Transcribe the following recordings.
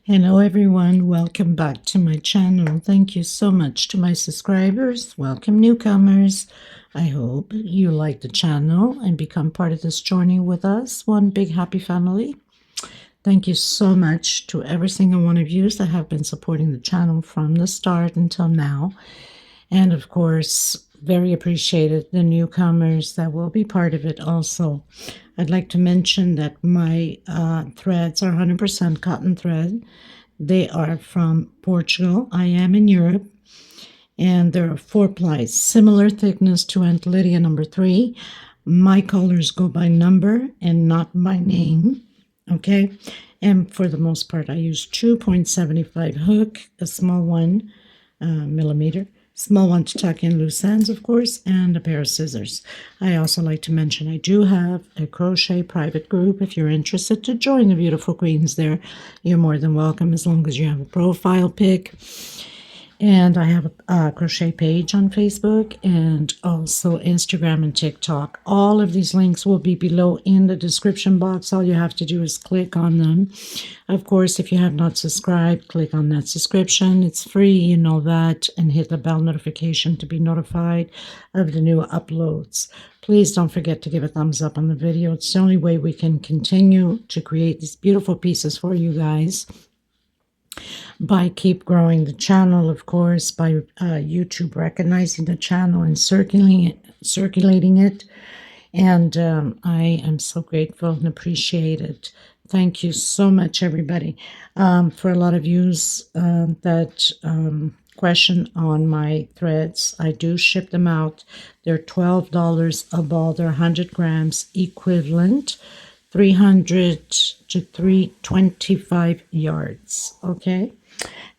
Hello everyone, welcome back to my channel. Thank you so much to my subscribers. Welcome newcomers. I hope you like the channel and become part of this journey with us. One big happy family. Thank you so much to every single one of you that have been supporting the channel from the start until now. And of course, very appreciated the newcomers that will be part of it also. I'd like to mention that my threads are 100% cotton thread. They are from Portugal. I am in Europe. And there are 4 plies, similar thickness to Aunt Lydia number 3. My colors go by number and not by name. Okay. And for the most part, I use 2.75 hook, a small one millimeter. Small one to tuck in loose ends, of course, and a pair of scissors. I also like to mention I do have a crochet private group. If you're interested to join the beautiful queens there, you're more than welcome as long as you have a profile pic. And I have a crochet page on Facebook and also Instagram and TikTok. All of these links will be below in the description box. All you have to do is click on them. Of course, if you have not subscribed, click on that subscription. It's free, you know that, and hit the bell notification to be notified of the new uploads. Please don't forget to give a thumbs up on the video. It's the only way we can continue to create these beautiful pieces for you guys. By keep growing the channel, of course, by YouTube recognizing the channel and circulating it. And I am so grateful and appreciate it. Thank you so much, everybody. For a lot of yous that question on my threads, I do ship them out. They're $12 a ball. They're 100 grams equivalent. 300 to 325 yards, okay?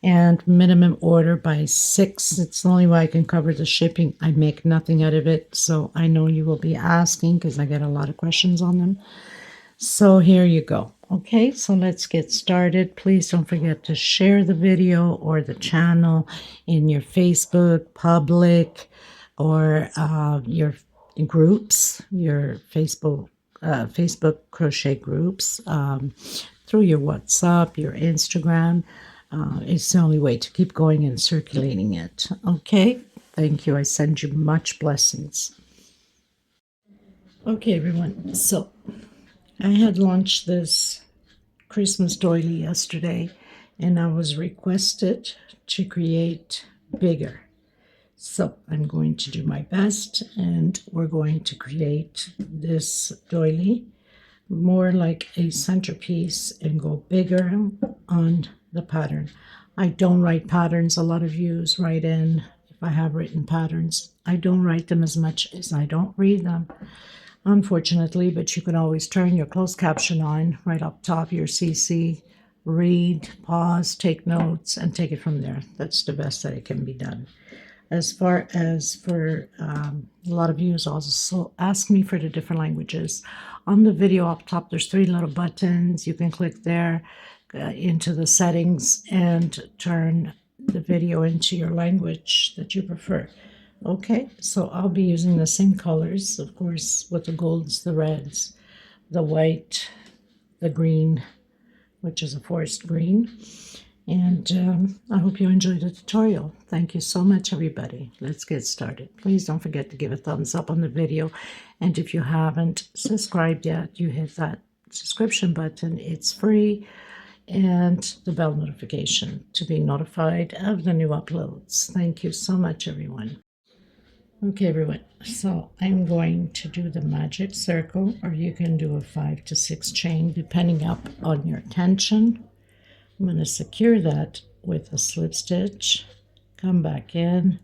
And minimum order by 6. It's the only way I can cover the shipping. I make nothing out of it, so I know you will be asking because I get a lot of questions on them. So here you go. Okay, so let's get started. Please don't forget to share the video or the channel in your Facebook public or your groups, your Facebook crochet groups, through your WhatsApp, your Instagram. It's the only way to keep going and circulating it. Okay, thank you. I send you much blessings. Okay, everyone. So I had launched this Christmas doily yesterday, and I was requested to create bigger. So I'm going to do my best, and we're going to create this doily more like a centerpiece and go bigger on the pattern. I don't write patterns. A lot of yous write in if I have written patterns. I don't write them as much as I don't read them, unfortunately, but you can always turn your closed caption on right up top, your CC, read, pause, take notes, and take it from there. That's the best that it can be done. As far as for a lot of you also ask me for the different languages. On the video up top, there's 3 little buttons. You can click there into the settings and turn the video into your language that you prefer. Okay, so I'll be using the same colors, of course, with the golds, the reds, the white, the green, which is a forest green. And I hope you enjoyed the tutorial. Thank you so much, everybody. Let's get started. Please don't forget to give a thumbs up on the video. And if you haven't subscribed yet, you hit that subscription button. It's free. And the bell notification to be notified of the new uploads. Thank you so much, everyone. Okay, everyone. So I'm going to do the magic circle, or you can do a 5 to 6 chain, depending up on your tension. I'm going to secure that with a slip stitch, come back in,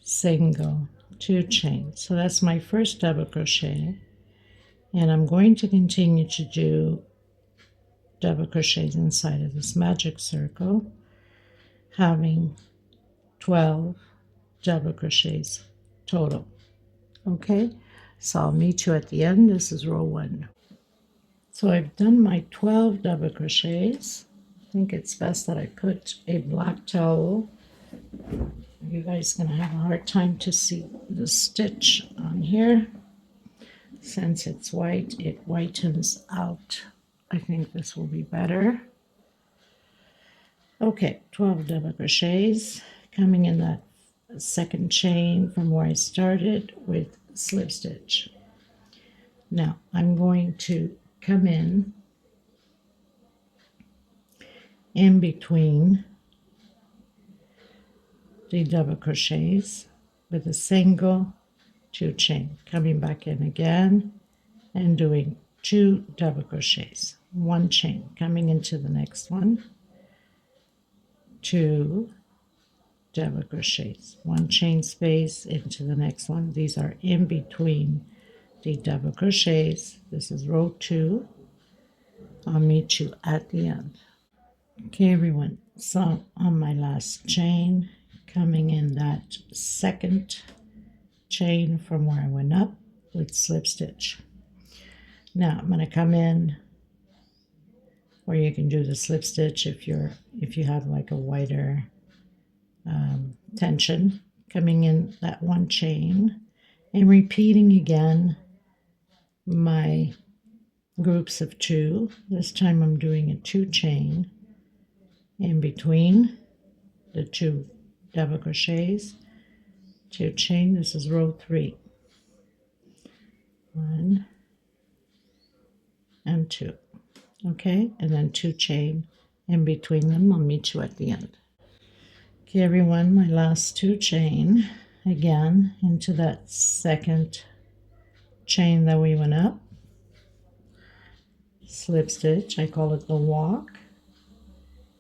single, 2 chains. So that's my first double crochet, and I'm going to continue to do double crochets inside of this magic circle, having 12 double crochets total. Okay, so I'll meet you at the end. This is row 1. So I've done my 12 double crochets. I think it's best that I put a black towel. You guys are going to have a hard time to see the stitch on here. Since it's white, it whitens out. I think this will be better. Okay, 12 double crochets coming in that second chain from where I started with slip stitch. Now I'm going to come in between the double crochets with a single two chain, coming back in again and doing 2 double crochets, 1 chain, coming into the next one, 2 double crochets, 1 chain space into the next one. These are in between the double crochets. This is row 2. I'll meet you at the end. Okay, everyone, so on my last chain, coming in that second chain from where I went up with slip stitch. Now I'm going to come in, or you can do the slip stitch if you have like a wider tension, coming in that 1 chain and repeating again my groups of 2. This time I'm doing a 2 chain in between the 2 double crochets, 2 chain. This is row 3, 1 and 2. Okay, and then 2 chain in between them. I'll meet you at the end. Okay, everyone, my last 2 chain again into that second chain that we went up, slip stitch, I call it the walk,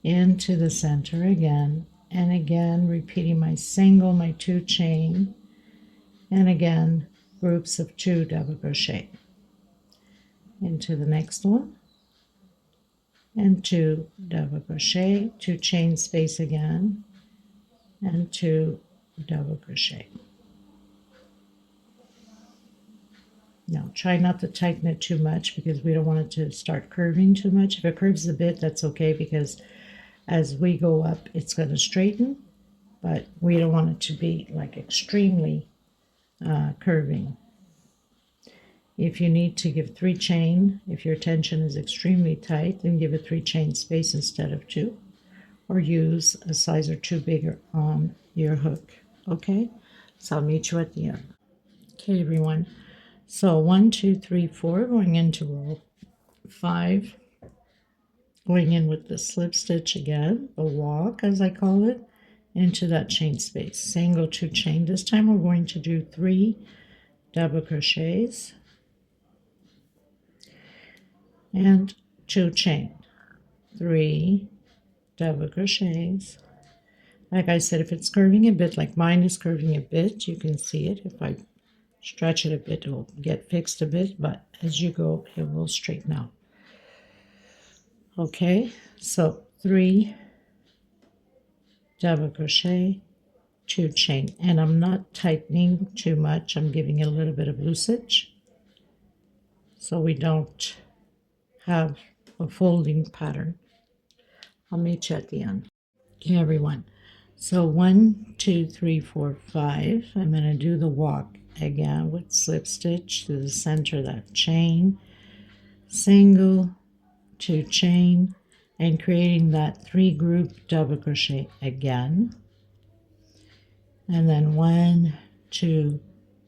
into the center again, and again repeating my single, my 2 chain, and again groups of 2 double crochet into the next one, and 2 double crochet, 2 chain space again, and 2 double crochet. Now try not to tighten it too much because we don't want it to start curving too much. If it curves a bit, that's okay, because as we go up it's going to straighten, but we don't want it to be like extremely curving. If you need to give 3 chain, if your tension is extremely tight, then give a 3 chain space instead of 2, or use a size or 2 bigger on your hook. Okay, so I'll meet you at the end. Okay, everyone, so 1, 2, 3, 4, going into row 5, going in with the slip stitch again, the walk as I call it, into that chain space, single 2 chain. This time we're going to do 3 double crochets and 2 chain, 3 double crochets. Like I said, if it's curving a bit, like mine is curving a bit, you can see it. If I stretch it a bit, it will get fixed a bit, but as you go, it will straighten out. Okay, so 3 double crochet, 2 chain, and I'm not tightening too much. I'm giving it a little bit of loosage so we don't have a folding pattern. I'll meet you at the end. Okay, everyone, so 1, 2, 3, 4, 5. I'm going to do the walk again with slip stitch to the center of that chain, single 2 chain, and creating that 3 group double crochet again, and then 1, 2,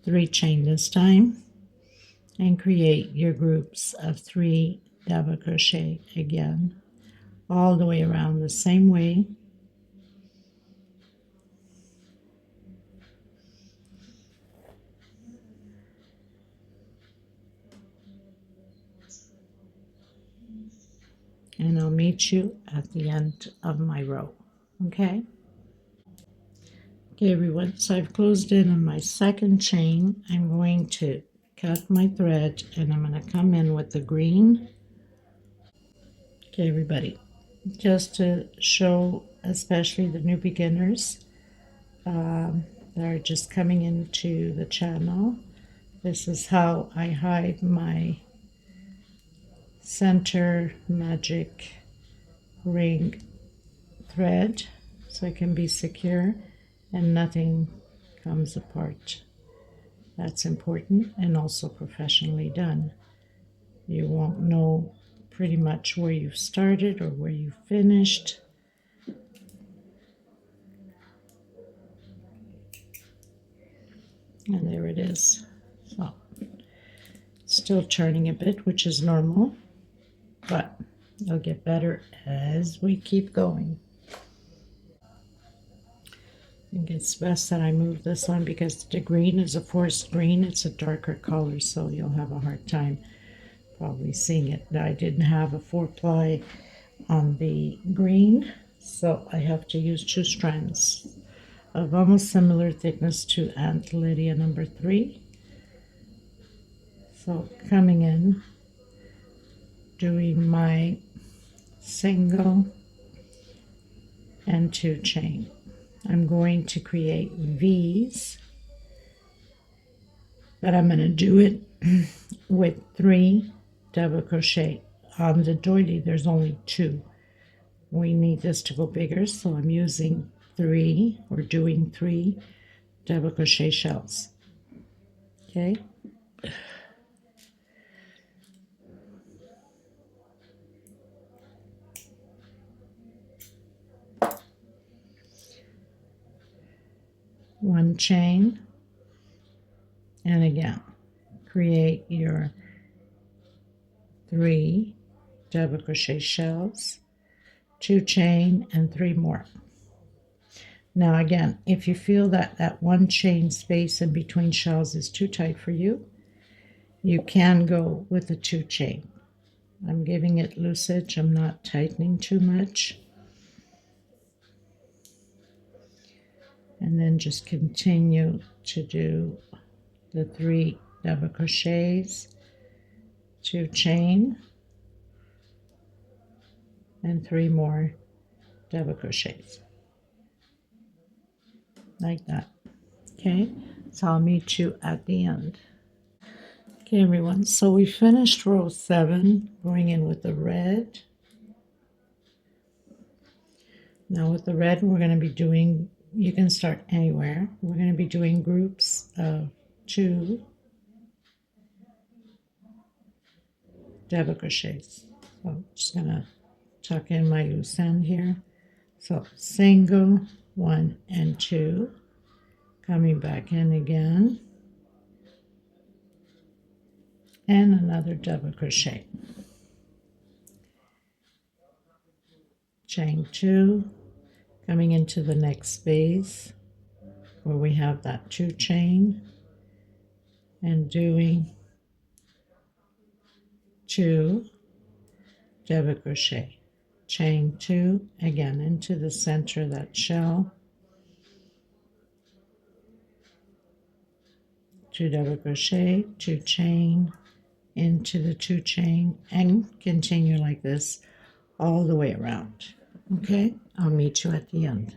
3 chain this time, and create your groups of 3 double crochet again, all the way around the same way. And I'll meet you at the end of my row. Okay, everyone, so I've closed in on my second chain. I'm going to cut my thread and I'm going to come in with the green. Okay, everybody, just to show especially the new beginners that are just coming into the channel, this is how I hide my center magic ring thread so it can be secure and nothing comes apart. That's important, and also professionally done. You won't know pretty much where you've started or where you finished And there it is. So still turning a bit, which is normal, but it'll get better as we keep going. I think it's best that I move this one because the green is a forest green. It's a darker color, so you'll have a hard time probably seeing it. I didn't have a 4-ply on the green, so I have to use 2 strands of almost similar thickness to Aunt Lydia number 3. So coming in, doing my single and 2 chain. I'm going to create V's, but I'm going to do it with 3 double crochet. On the doily there's only 2. We need this to go bigger, so I'm using 3 or doing 3 double crochet shells. Okay. One chain, and again create your 3 double crochet shells, 2 chain, and 3 more. Now again, if you feel that that 1 chain space in between shells is too tight for you, you can go with a 2 chain. I'm giving it loosage, I'm not tightening too much. And then just continue to do the 3 double crochets, 2 chain, and 3 more double crochets, like that. Okay, so I'll meet you at the end. Okay everyone, so we finished row 7, going in with the red. Now with the red we're going to be doing, you can start anywhere, we're going to be doing groups of 2 double crochets. So I'm just going to tuck in my loose end here. So single, 1 and 2, coming back in again, and another double crochet, chain 2, coming into the next space where we have that 2 chain, and doing 2 double crochet, chain 2, again into the center of that shell, 2 double crochet, 2 chain, into the 2 chain, and continue like this all the way around. Okay, I'll meet you at the end.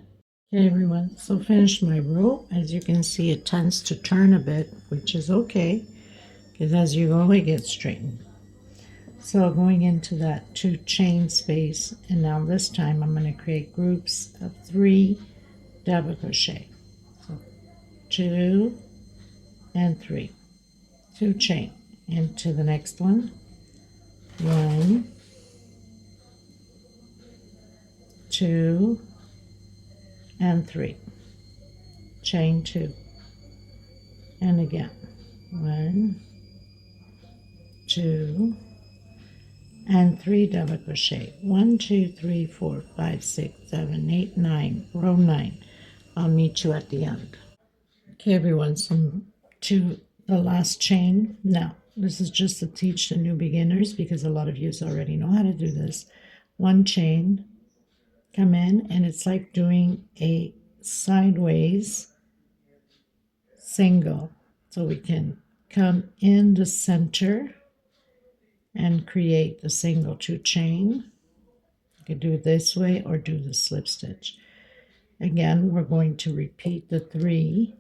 Okay everyone, so finished my row. As you can see, it tends to turn a bit, which is okay, because as you go it gets straightened. So going into that 2 chain space, and now this time I'm going to create groups of 3 double crochet. So 2 and 3, 2 chain into the next one, 1, 2, and 3, chain 2, and again 1, 2, and 3 double crochet. 1, 2, 3, 4, 5, 6, 7, 8, 9, row 9. I'll meet you at the end. Okay everyone, so to the last chain. Now this is just to teach the new beginners, because a lot of you already know how to do this. 1 chain, come in, and it's like doing a sideways single, so we can come in the center and create the single 2 chain. You can do it this way or do the slip stitch. Again, we're going to repeat the 3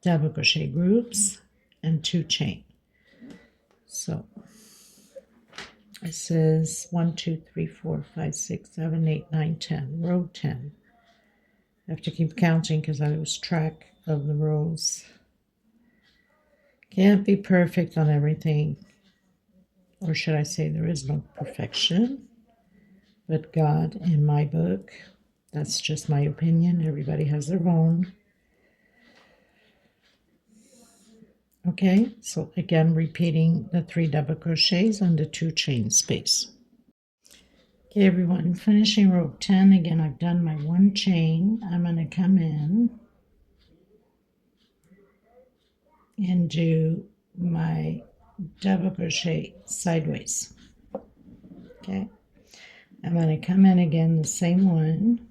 double crochet groups and 2 chain. So this is 1, 2, 3, 4, 5, 6, 7, 8, 9, 10, row 10. I have to keep counting because I lose track of the rows. Can't be perfect on everything, or should I say there is no perfection, but God in my book. That's just my opinion. Everybody has their own. Okay, so again repeating the 3 double crochets on the 2 chain space. Okay everyone, finishing row 10. Again, I've done my 1 chain. I'm going to come in and do my double crochet sideways. Okay, I'm going to come in again the same one,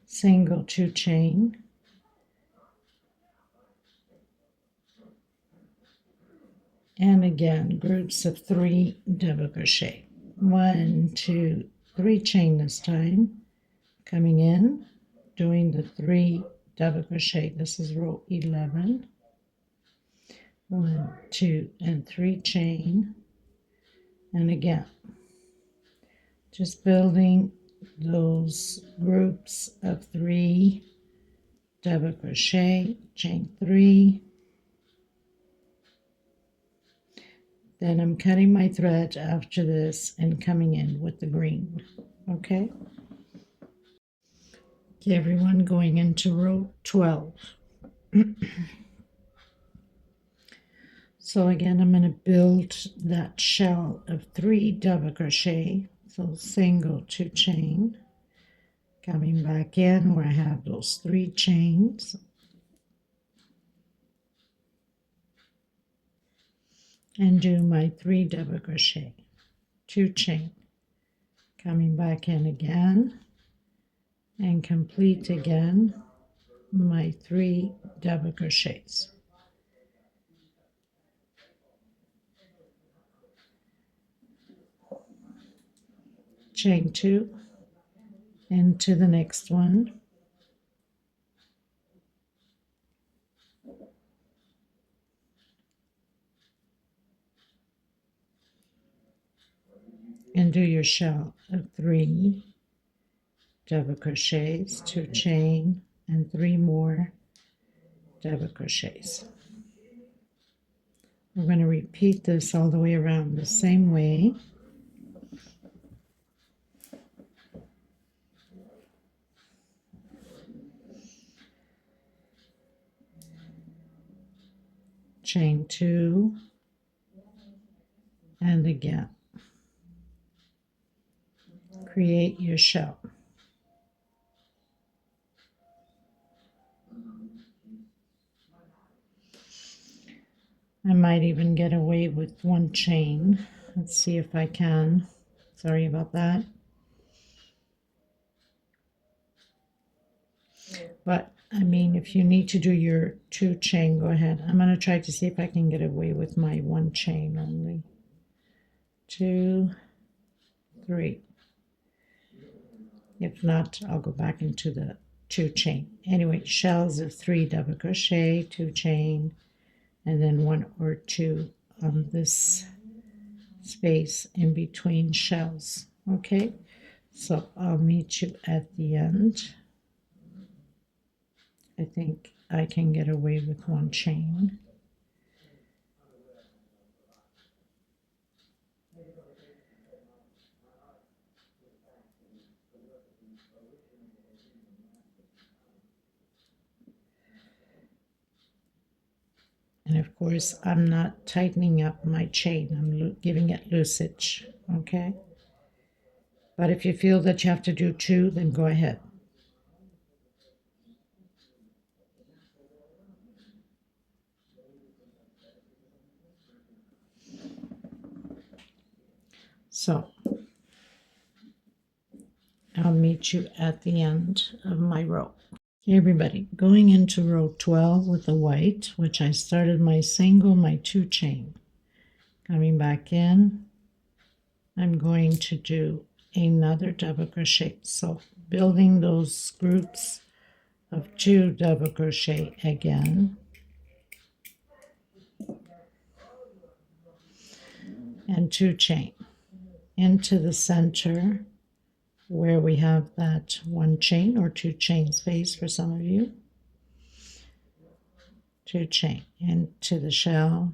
single 2 chain, and again groups of 3 double crochet. 1, 2, 3 chain this time, coming in, doing the 3 double crochet. This is row 11. 1, 2, and 3 chain, and again just building those groups of 3 double crochet, chain 3. Then I'm cutting my thread after this and coming in with the green. Okay, everyone, going into row 12. So again, I'm going to build that shell of 3 double crochet. So single 2 chain, coming back in where I have those 3 chains, and do my 3 double crochet, 2 chain, coming back in again, and complete again my 3 double crochets. Chain 2 into the next one, and do your shell of 3 double crochets, 2 chain, and 3 more double crochets. We're going to repeat this all the way around the same way. Chain 2, and again create your shell. I might even get away with 1 chain. Let's see if I can. Sorry about that. But I mean, if you need to do your 2 chain, go ahead. I'm going to try to see if I can get away with my 1 chain only. 2, 3. If not, I'll go back into the 2 chain. Anyway, shells of 3 double crochet, 2 chain, and then 1 or 2 on this space in between shells. Okay, so I'll meet you at the end. I think I can get away with 1 chain. And of course, I'm not tightening up my chain. I'm giving it loosage, okay? But if you feel that you have to do 2, then go ahead. So I'll meet you at the end of my row. Okay, everybody, going into row 12 with the white, which I started my single, my 2 chain. Coming back in, I'm going to do another double crochet. So building those groups of 2 double crochet again, and 2 chain into the center where we have that 1 chain or 2 chain space for some of you. 2 chain into the shell,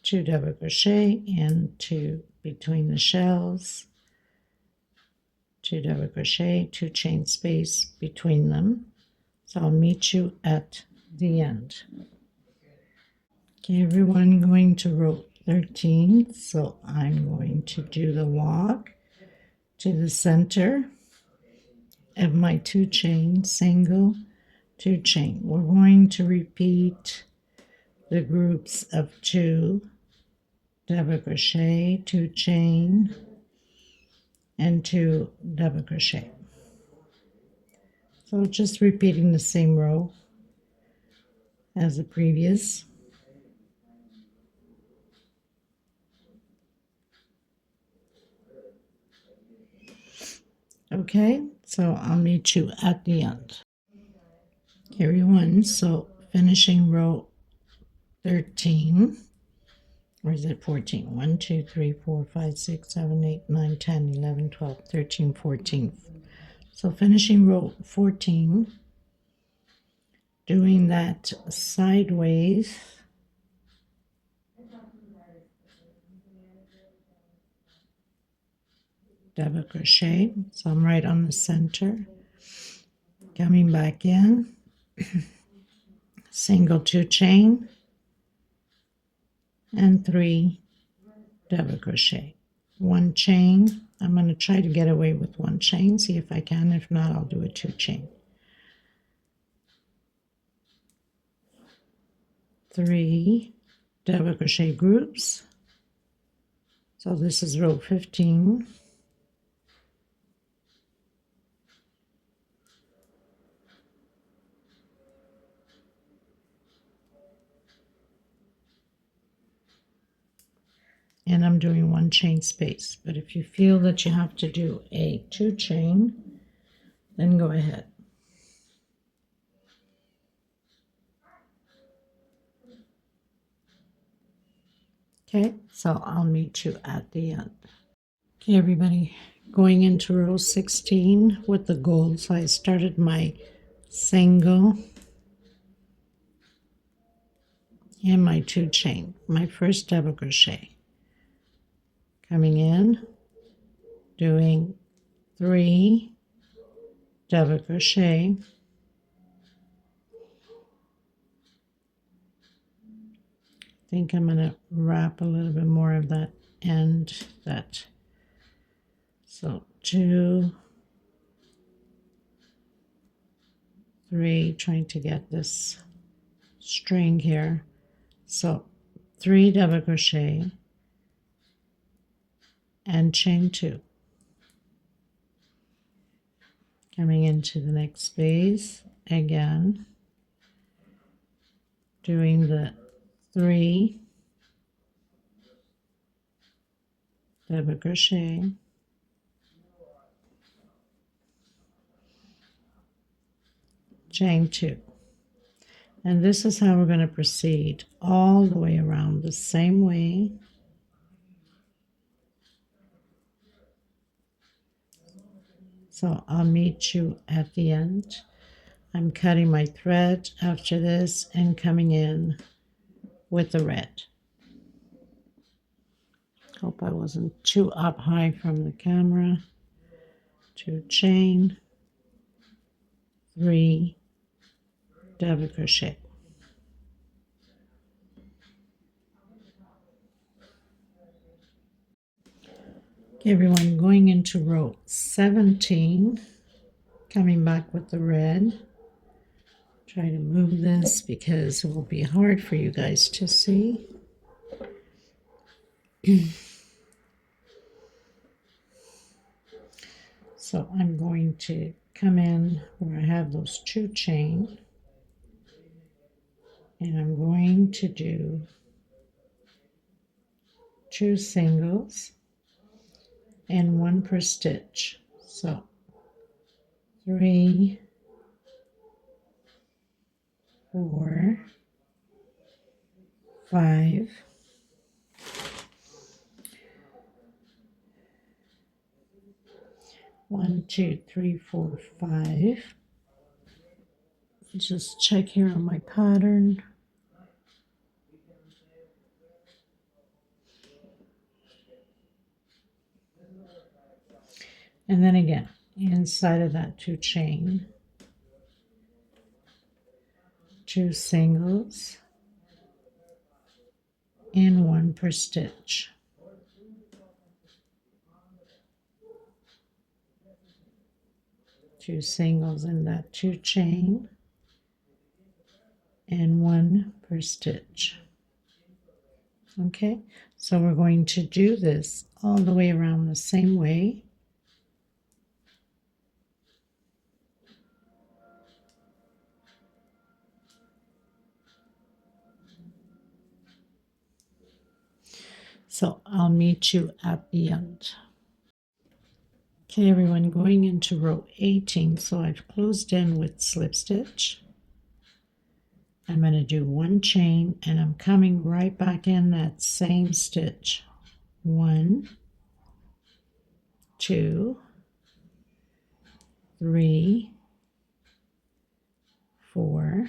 2 double crochet into between the shells, 2 double crochet, 2 chain space between them. So I'll meet you at the end. Okay, everyone, going to row 13. So I'm going to do the walk to the center of my 2 chain, single, 2 chain. We're going to repeat the groups of 2 double crochet, 2 chain, and 2 double crochet. So just repeating the same row as the previous. Okay, so I'll meet you at the end. Everyone, so finishing row 13, or is it 14? 1, 2, 3, 4, 5, 6, 7, 8, 9, 10, 11, 12, 13, 14. So finishing row 14, doing that sideways double crochet. So I'm right on the center, coming back in, single 2 chain, and 3 double crochet, 1 chain. I'm going to try to get away with 1 chain, see if I can. If not, I'll do a 2 chain, 3 double crochet groups. So this is row 15. And I'm doing 1 chain space. But if you feel that you have to do a 2 chain, then go ahead. Okay, so I'll meet you at the end. Okay, everybody, going into row 16 with the gold. So I started my single and my 2 chain, my first double crochet. Coming in, doing 3 double crochet, I think I'm going to wrap a little bit more of that end, so 2, 3, trying to get this string here. So 3 double crochet and chain 2. Coming into the next space again, doing the 3 double crochet, chain 2. And this is how we're going to proceed all the way around the same way. So I'll meet you at the end. I'm cutting my thread after this and coming in with the red. Hope I wasn't too up high from the camera. 2 chain, 3 double crochet. Okay, everyone, going into row 17, coming back with the red. Try to move this because it will be hard for you guys to see. So I'm going to come in where I have those 2 chain, and I'm going to do 2 singles and 1 per stitch. So 3, 4, 5, 1, 2, 3, 4, 5. Just check here on my pattern. And then again, inside of that 2 chain, 2 singles, and 1 per stitch. Two singles in that 2 chain and 1 per stitch. Okay, so we're going to do this all the way around the same way. So I'll meet you at the end. Okay, everyone, going into row 18, so I've closed in with slip stitch. I'm going to do 1 chain and I'm coming right back in that same stitch. 1, 2, 3, 4,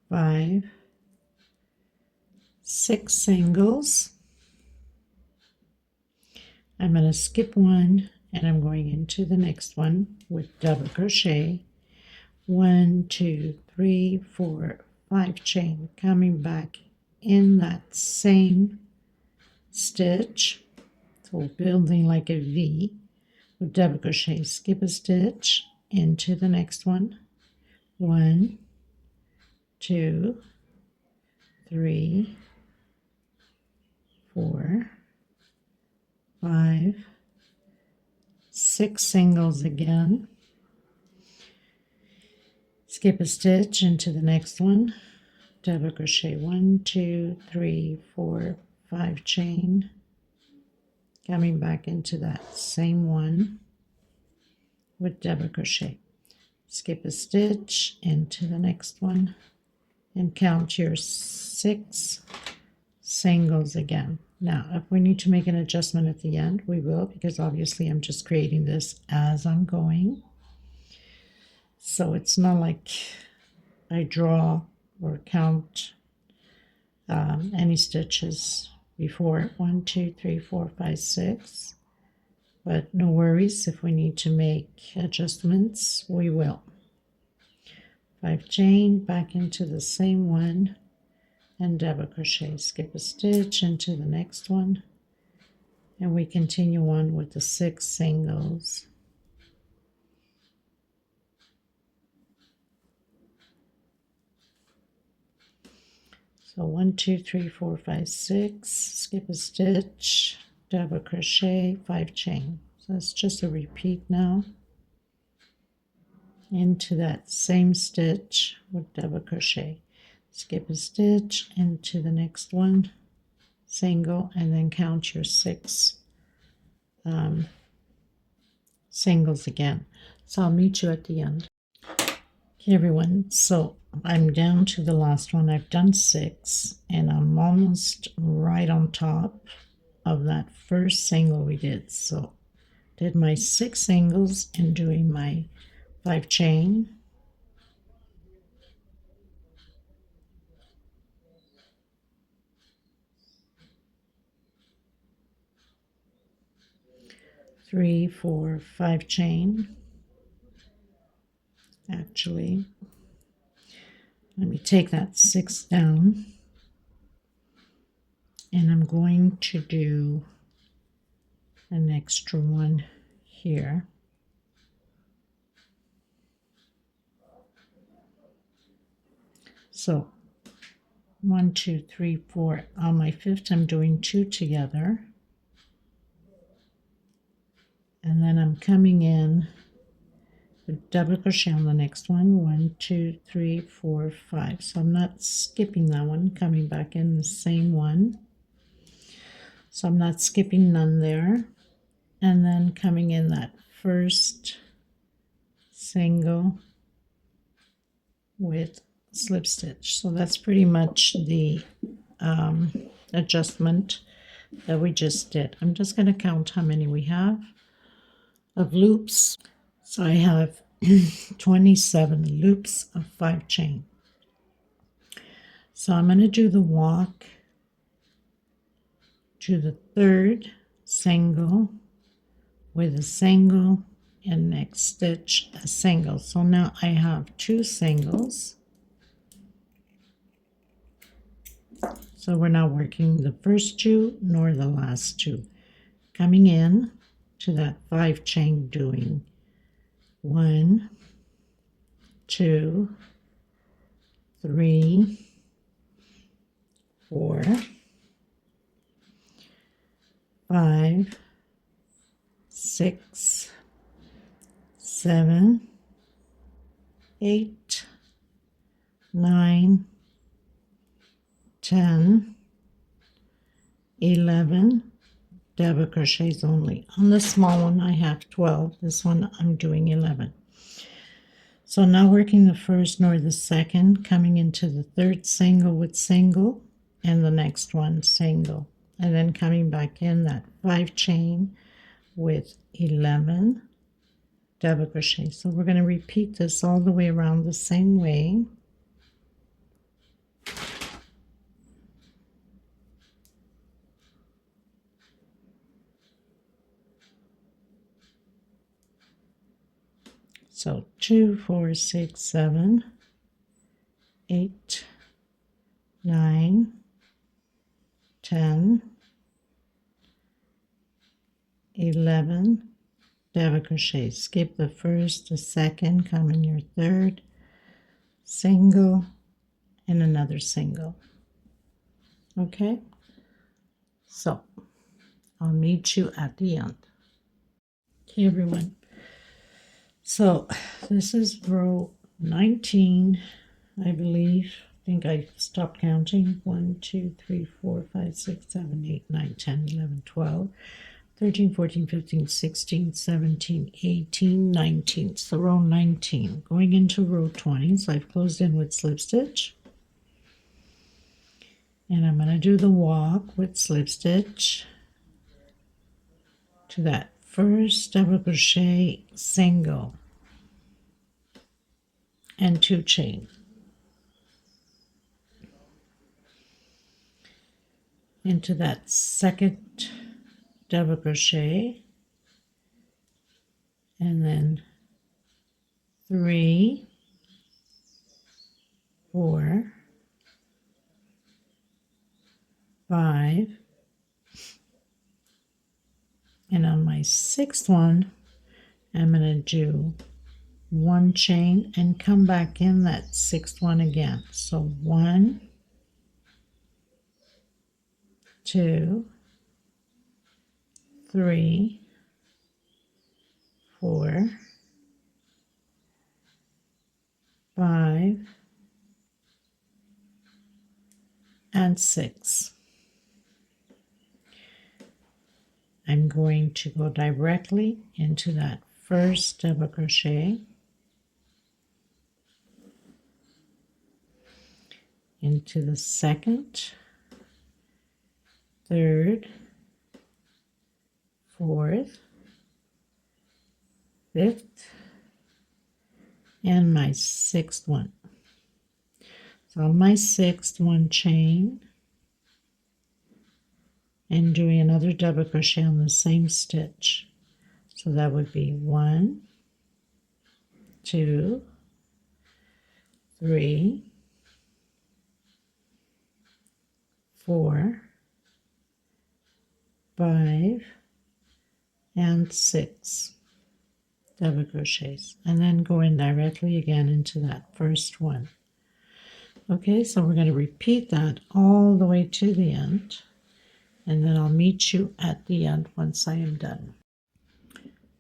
5, 6 singles. I'm going to skip 1 and I'm going into the next one with double crochet. 1, 2, 3, 4, 5 chain, coming back in that same stitch. So we're building like a V with double crochet, skip a stitch into the next one. 1, 2, 3, 4, 5, 6 singles again. Skip a stitch into the next one, double crochet, 1, 2, 3, 4, 5 chain, coming back into that same one with double crochet. Skip a stitch into the next one and count your 6 singles again. Now, if we need to make an adjustment at the end, we will, because obviously I'm just creating this as I'm going. So it's not like I draw or count any stitches before. 1, 2, 3, 4, 5, 6. But no worries, if we need to make adjustments, we will. 5 chain, back into the same one, and double crochet. Skip a stitch into the next one, and we continue on with the 6 singles. So 1, 2, 3, 4, 5, 6, skip a stitch, double crochet, 5 chain. So it's just a repeat now. Into that same stitch with double crochet. Skip a stitch into the next one, single, and then count your 6 singles again. So I'll meet you at the end. Okay, everyone, so I'm down to the last one. I've done 6 and I'm almost right on top of that first single we did. So did my 6 singles and doing my 5 chain, three, 4, 5 chain. Actually, let me take that 6 down, and I'm going to do an extra one here. So 1, 2, 3, 4. On my 5th, I'm doing 2 together, and then I'm coming in with double crochet on the next one. 1, 2, 3, 4, 5. So I'm not skipping that one, coming back in the same one. So I'm not skipping none there. And then coming in that first single with slip stitch. So that's pretty much the adjustment that we just did. I'm just going to count how many we have of loops. So I have 27 loops of 5 chain. So I'm going to do the walk to the 3rd single with a single, and next stitch a single. So now I have 2 singles. So we're not working the first 2 nor the last 2. Coming in to that 5 chain, doing 1, 2, 3, 4, 5, 6, 7, 8, 9, 10, 11 double crochets only. On the small one I have 12. This one I'm doing 11. So now working the first nor the second, coming into the third single with single, and the next one single, and then coming back in that 5 chain with 11 double crochet. So we're going to repeat this all the way around the same way. So 2, 4, 6, 7, 8, 9, 10, 11 double crochet. Skip the first, the second, come in your third, single, and another single. Okay, so I'll meet you at the end. Okay, everyone. So this is row 19, I believe. I think I stopped counting. 1, 2, 3, 4, 5, 6, 7, 8, 9, 10, 11, 12, 13, 14, 15, 16, 17, 18, 19. So row 19. Going into row 20, so I've closed in with slip stitch. And I'm going to do the walk with slip stitch to that first double crochet, single, and 2 chain. Into that second double crochet, and then 3, 4, 5, and on my 6th one I'm going to do 1 chain and come back in that 6th one again. So 1, 2, 3, 4, 5, and 6. I'm going to go directly into that first double crochet, into the second, third, fourth, fifth, and my 6th one. So on my 6th, 1 chain, and doing another double crochet on the same stitch. So that would be 1, 2, 3, 4, 5, and 6 double crochets, and then going directly again into that first one. Okay, so we're going to repeat that all the way to the end, and then I'll meet you at the end once I am done.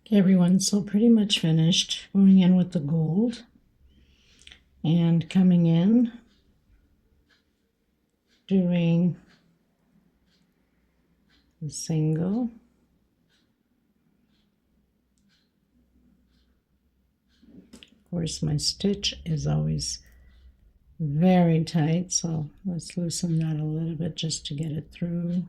Okay, everyone, so pretty much finished. Going in with the gold and coming in, doing the single, of course my stitch is always very tight, so let's loosen that a little bit just to get it through.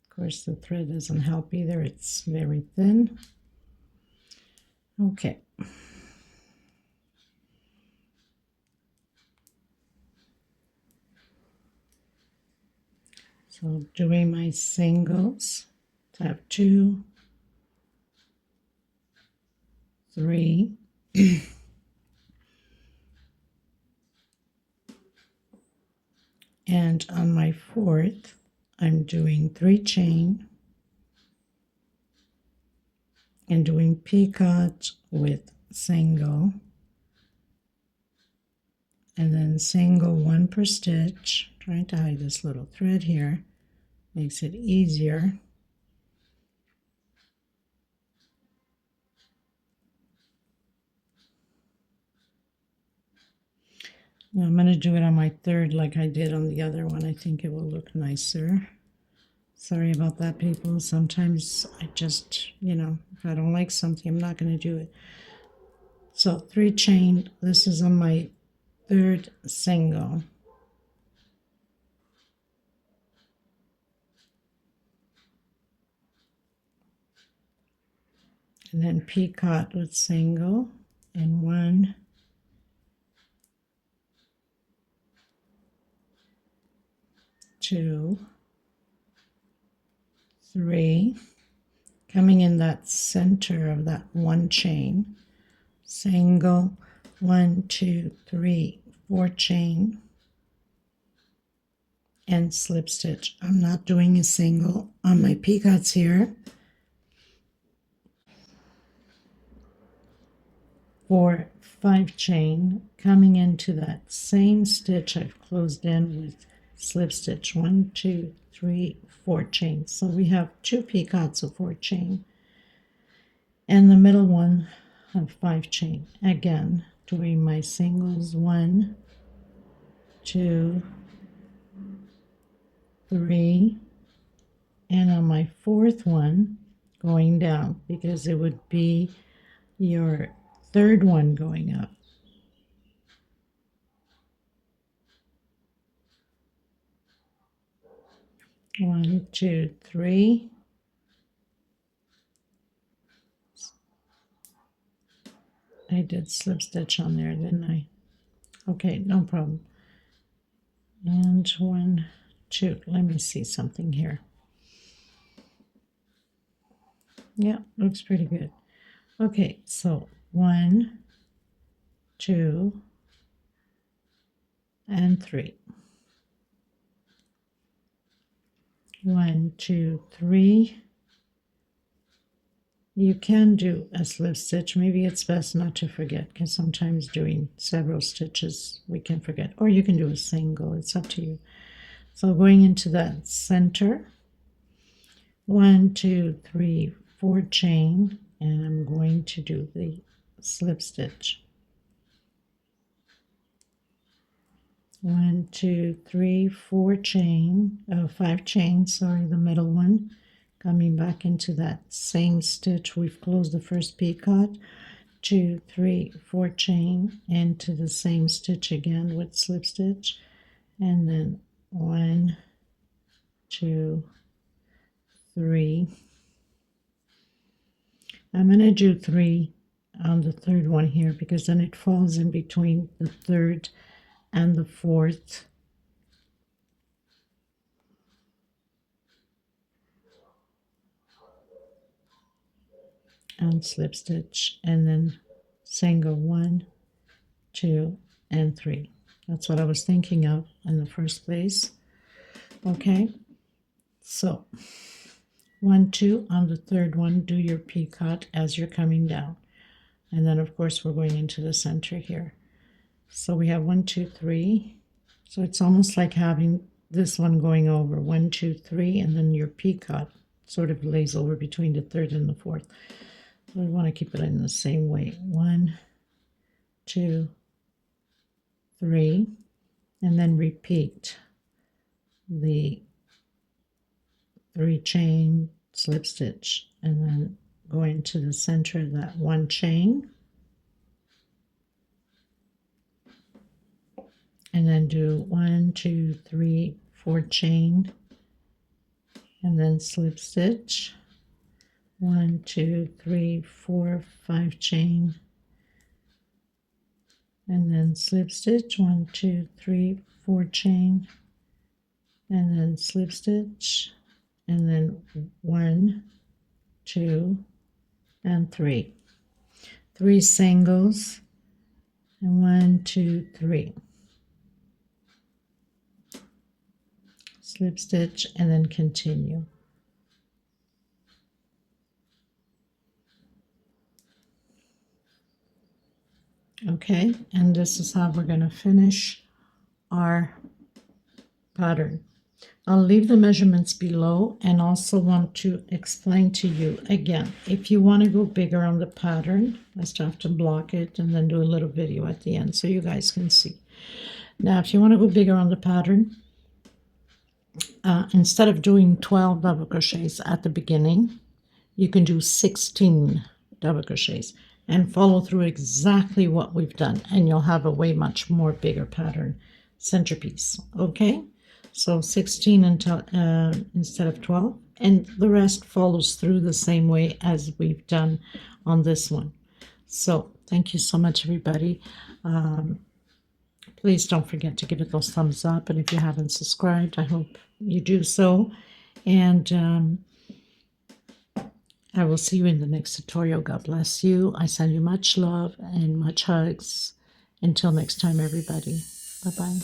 Of course the thread doesn't help either, it's very thin. Okay. So doing my singles, so I have 2, 3, and on my 4th, I'm doing 3 chain and doing picot with single, and then single 1 per stitch. Trying to hide this little thread here, makes it easier. Now I'm going to do it on my 3rd like I did on the other one. I think it will look nicer. Sorry about that, people. Sometimes I just, if I don't like something, I'm not going to do it. So 3 chain, this is on my 3rd single. And then picot with single, and 1, 2, 3, coming in that center of that 1 chain, single, 1, 2, 3, 4 chain, and slip stitch. I'm not doing a single on my picots here. 4, 5 chain, coming into that same stitch I've closed in with slip stitch, 1, 2, 3, 4 chains. So we have 2 picots of 4 chain, and the middle one of 5 chain. Again, doing my singles, 1, 2, 3, and on my 4th one going down, because it would be your 3rd one going up. 1, 2, 3. I did slip stitch on there, didn't I? Okay, no problem. And 1, 2. Let me see something here. Yeah, looks pretty good. Okay, so 1, 2, and 3. 1, 2, 3. You can do a slip stitch. Maybe it's best not to forget, because sometimes doing several stitches we can forget. Or you can do a single. It's up to you. So going into that center, 1, 2, 3, 4 chain, and I'm going to do the slip stitch. 1, 2, 3, 4 chain, 5 chains, sorry, the middle one, coming back into that same stitch. We've closed the first picot, 2, 3, 4 chain, into the same stitch again with slip stitch, and then 1, 2, 3. I'm going to do 3 on the 3rd one here, because then it falls in between the 3rd and the 4th. And slip stitch, and then single 1, 2, and 3. That's what I was thinking of in the first place. Okay, so 1, 2 on the 3rd one, do your picot as you're coming down, and then of course we're going into the center here. So we have 1, 2, 3. So it's almost like having this one going over 1, 2, 3, and then your picot sort of lays over between the 3rd and the 4th. So we want to keep it in the same way. 1, 2, 3, and then repeat the 3 chain, slip stitch, and then go into the center of that 1 chain, and then do 1, 2, 3, 4 chain, and then slip stitch, 1, 2, 3, 4, 5 chain, and then slip stitch, 1, 2, 3, 4 chain, and then slip stitch, and then 1, 2, and 3. 3 singles, and 1, 2, 3. Slip stitch, and then continue. Okay, and this is how we're going to finish our pattern. I'll leave the measurements below, and also want to explain to you again, if you want to go bigger on the pattern, I still have to block it and then do a little video at the end so you guys can see. Now, if you want to go bigger on the pattern, instead of doing 12 double crochets at the beginning, you can do 16 double crochets and follow through exactly what we've done, and you'll have a way much more bigger pattern centerpiece. Okay, so 16 until instead of 12, and the rest follows through the same way as we've done on this one. So thank you so much, everybody. Please don't forget to give it those thumbs up, and if you haven't subscribed, I hope you do so. And I will see you in the next tutorial. God bless you. I send you much love and much hugs. Until next time, everybody. Bye-bye.